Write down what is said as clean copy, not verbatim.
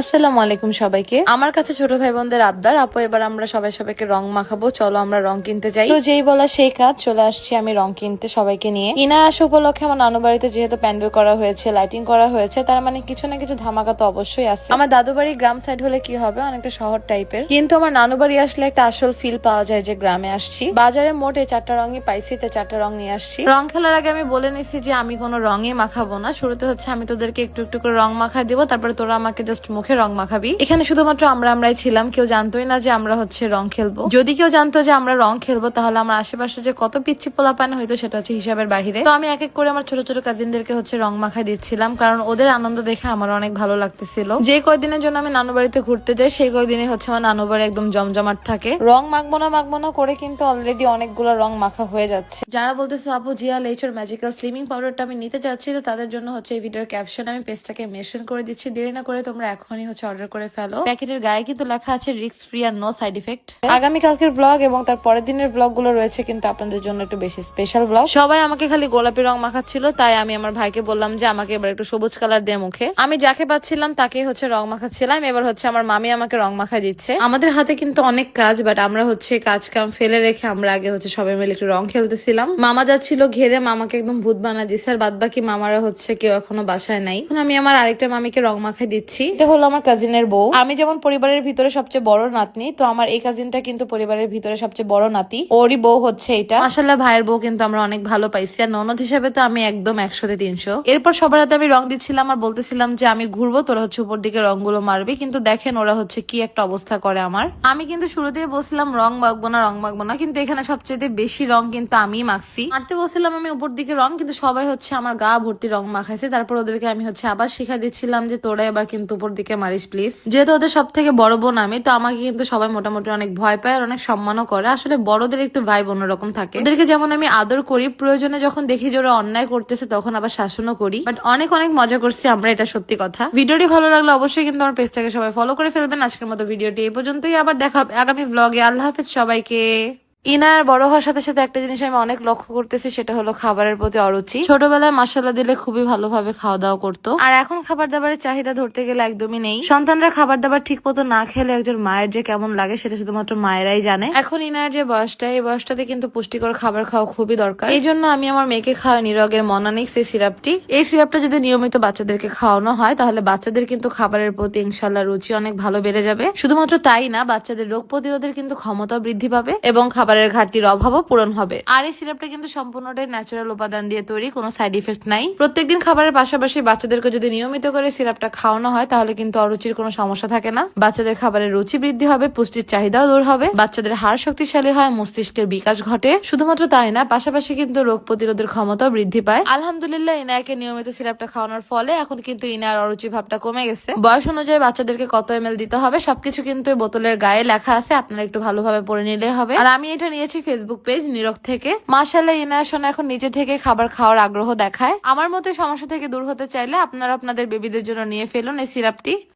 আসসালামু আলাইকুম সবাইকে। আমার কাছে ছোট ভাই বোনদের আবদার, আপু এবার আমরা সবাইকে রং মাখাবো, চলো আমরা রং কিনতে যাই। তো যেই বলা সেই কাজ, চলে আসছি আমি রং কিনতে সবাইকে নিয়ে। ইনা আসা উপলক্ষে আমার নানু বাড়িতে যেহেতু প্যান্ডেল করা হয়েছে, লাইটিং করা হয়েছে, তার মানে কিছু না কিছু ধামাকা তো অবশ্যই আছে। আমার দাদু বাড়ি গ্রাম সাইড হলে কি হবে, অনেকটা শহর টাইপের, কিন্তু আমার নানু বাড়ি আসলে একটা আসল ফিল পাওয়া যায় যে গ্রামে আসছি। বাজারে মোটে 4টা রঙই পাইছি, তো 4টা রং নিয়ে আসছি। রং খেলার আগে আমি বলে নিছি যে আমি কোনো রঙই মাখাবো না। শুরুতে হচ্ছে আমি তোদেরকে একটু একটু করে রং মাখা দিব, তারপরে তোরা আমাকে জাস্ট মুখে রং মাখাবি। এখানে শুধুমাত্র আমরাই ছিলাম, কেউ জানতোই না যে আমরা হচ্ছে রং খেলবো। যদি কেউ জানতো যে আমরা রং খেলবো, তাহলে আমার আশেপাশে যে কত পিচ্ছি পোলাপান হয়তো সেটা হচ্ছে হিসাবের বাহিরে। তো আমি এক এক করে আমার ছোট ছোট কাজিনদেরকে হচ্ছে রং মাখাই দিচ্ছিলাম, কারণ ওদের আনন্দ দেখে আমার অনেক ভালো লাগতেছিল। যে কয়দিনের জন্য আমি নানু বাড়িতে ঘুরতে যাই, সেই কয়দিনে হচ্ছে আমার নানু বাড়ি একদম জমজমাট থাকে। রং মাখবো না করে কিন্তু অলরেডি অনেকগুলো রং মাখা হয়ে যাচ্ছে। যারা বলতেছে আপু জিয়া লেচার ম্যাজিক্যাল স্লিমিং পাউডারটা আমি নিতে চাচ্ছি, তো তাদের জন্য হচ্ছে এই ভিডিওর ক্যাপশন আমি পেজটাকে মেনশন করে দিচ্ছি। দেরি না করে তোমরা এখনই হচ্ছে অর্ডার করে ফেলো। প্যাকেটের গায়ে কিন্তু লেখা আছে রিস্ক ফ্রি আর নো সাইড ইফেক্ট। আগামীকালকের ব্লগ এবং তার পরের দিনের ব্লগ গুলো রয়েছে কিন্তু আপনাদের জন্য একটু বেশি স্পেশাল ব্লগ। সবাই আমাকে খালি গোলাপি রং মাখাচ্ছিল, তাই আমি আমার ভাইকে বললাম যে আমাকে এবার একটু সবুজ কালার দিয়ে মুখে। আমি যাকে পাচ্ছিলাম তাকেই হচ্ছে রং মাখাচ্ছিলাম। এবার হচ্ছে আমার মামি আমাকে রং মাখাই দিচ্ছে। আমাদের হাতে কিন্তু অনেক কাজ, বাট আমরা হচ্ছে কাজ কাম ফেলে রেখে আমরা আগে হচ্ছে সবাই মিলে একটু রং খেলতেছিলাম। মামা যাচ্ছিল ঘেরে, মামাকে একদম ভূত বানা দিচ্ছে, আর বাদ বাকি মামারা হচ্ছে কেউ এখনো বাসায় নাই। এখন আমি আমার আরেকটা মামিকে রং মাখাই দিচ্ছি। এটা হলো আমার কাজিনের বউ। আমি যেমন পরিবারের ভিতরে সবচেয়ে বড় নাতনি, তো আমার এই কাজিনটা কিন্তু পরিবারের ভিতরে সবচেয়ে বড় নাতি, ওরই বউ হচ্ছে এটা। মাশাআল্লাহ ভাইয়ের বউ কিন্তু আমরা অনেক ভালো পাইছি, আর ননদ হিসেবে তো আমি একদম 100-300। এরপর সবার হাতে আমি রং দিচ্ছিলাম আর বলতেছিলাম যে আমি ঘুরবো, তোরা হচ্ছে উপর দিকে রংগুলো মারবি। কিন্তু দেখেন ওরা হচ্ছে কি একটা অবস্থা করে আমার। আমি কিন্তু শুরুতেই বলছিলাম রং মাখবো না, কিন্তু এখানে সবচেয়ে বেশি রং কিন্তু আমি মাখছি। মারতে বলছিলাম আমি উপর দিকে রং, কিন্তু সবাই হচ্ছে আমার গা ভর্তি রং মাখাইছে। তারপর ওদেরকে আমি হচ্ছে আবার শিখা দিচ্ছিলাম যে তোরা এবার কিন্তু উপর দিকে মারিস প্লিজ। যেহেতু ওদের সব থেকে বড় বোন আমি, তো আমাকে কিন্তু সবাই মোটামুটি অনেক ভয় পায় আর অনেক সম্মানও করে। আসলে বড়দের একটু ভাইব অন্যরকম থাকে। ওদেরকে যেমন আমি আদর করি, প্রয়োজনে যখন দেখি যে ওরা অন্যায় করতেছে তখন আবার শাসনও করি। বাট অনেক মজা করছি আমরা, এটা সত্যি কথা। ভিডিওটি ভালো লাগলে অবশ্যই কিন্তু আমার পেজটাকে সবাই ফলো করে ফেলবেন। আজকের মতো ভিডিওটি এই পর্যন্তই, আবার দেখা হবে আগামী ব্লগে। আল্লাহ হাফেজ সবাইকে। ইনার বড় হওয়ার সাথে সাথে একটা জিনিস আমি অনেক লক্ষ্য করতেছি, সেটা হলো খাবারের প্রতি অরুচি। ছোটবেলায় মশলা দিলে খুবই ভালোভাবে খাওয়া দাওয়া করতো, আর এখন খাবার দাবারের চাহিদা ধরতে গেলে একদমই নেই। সন্তানরা খাবার দাবার ঠিক মতো না খেলে একজন মায়ের যে কেমন লাগে সেটা শুধুমাত্র মায়েরাই জানে। এখন ইনার যে বয়সটা, এই বয়সটাতে কিন্তু পুষ্টিকর খাবার খাওয়া খুবই দরকার। এই জন্য আমি আমার মেয়েকে খাওয়া নিরগের মনানিক্স এই সিরাপটি। এই সিরাপটা যদি নিয়মিত বাচ্চাদেরকে খাওয়ানো হয়, তাহলে বাচ্চাদের কিন্তু খাবারের প্রতি ইনশাল্লাহ রুচি অনেক ভালো বেড়ে যাবে। শুধুমাত্র তাই না, বাচ্চাদের রোগ প্রতিরোধের কিন্তু ক্ষমতাও বৃদ্ধি পাবে এবং খাবারের ঘাটতির অভাবও পূরণ হবে। আর এই সিরাপটা কিন্তু সম্পূর্ণটাই ন্যাচারাল উপাদান দিয়ে তৈরি, কোনো সাইড ইফেক্ট নাই। প্রত্যেকদিন খাবারের পাশাপাশি বাচ্চাদেরকে যদি নিয়মিত করে সিরাপটা খাওয়ানো হয়, তাহলে কিন্তু অরুচির কোনো সমস্যা থাকে না। বাচ্চাদের খাবারের রুচি বৃদ্ধি হবে, পুষ্টির চাহিদাও দূর হবে, বাচ্চাদের হাড় শক্তিশালী হয়, মস্তিষ্কের বিকাশ ঘটে। শুধুমাত্র তাই না, পাশাপাশি কিন্তু রোগ প্রতিরোধের ক্ষমতাও বৃদ্ধি পায়। আলহামদুলিল্লাহ ইনায়াকে নিয়মিত সিরাপটা খাওয়ানোর ফলে এখন কিন্তু ইনার অরুচি ভাবটা কমে গেছে। বয়স অনুযায়ী বাচ্চাদেরকে কত ml দিতে হবে সবকিছু কিন্তু বোতলের গায়ে লেখা আছে, আপনারা একটু ভালোভাবে পড়ে নিলে হবে। আর আমি এটা নিয়েছি ফেসবুক পেজ নিরক থেকে। মাশাআল্লাহ ইনায়া সোনা এখন নিজে থেকে খাবার খাওয়ার আগ্রহ দেখায়। আমার মতো সমস্যা থেকে দূর হতে চাইলে আপনারা আপনাদের বেবিদের জন্য নিয়ে ফেলুন এই সিরাপটি।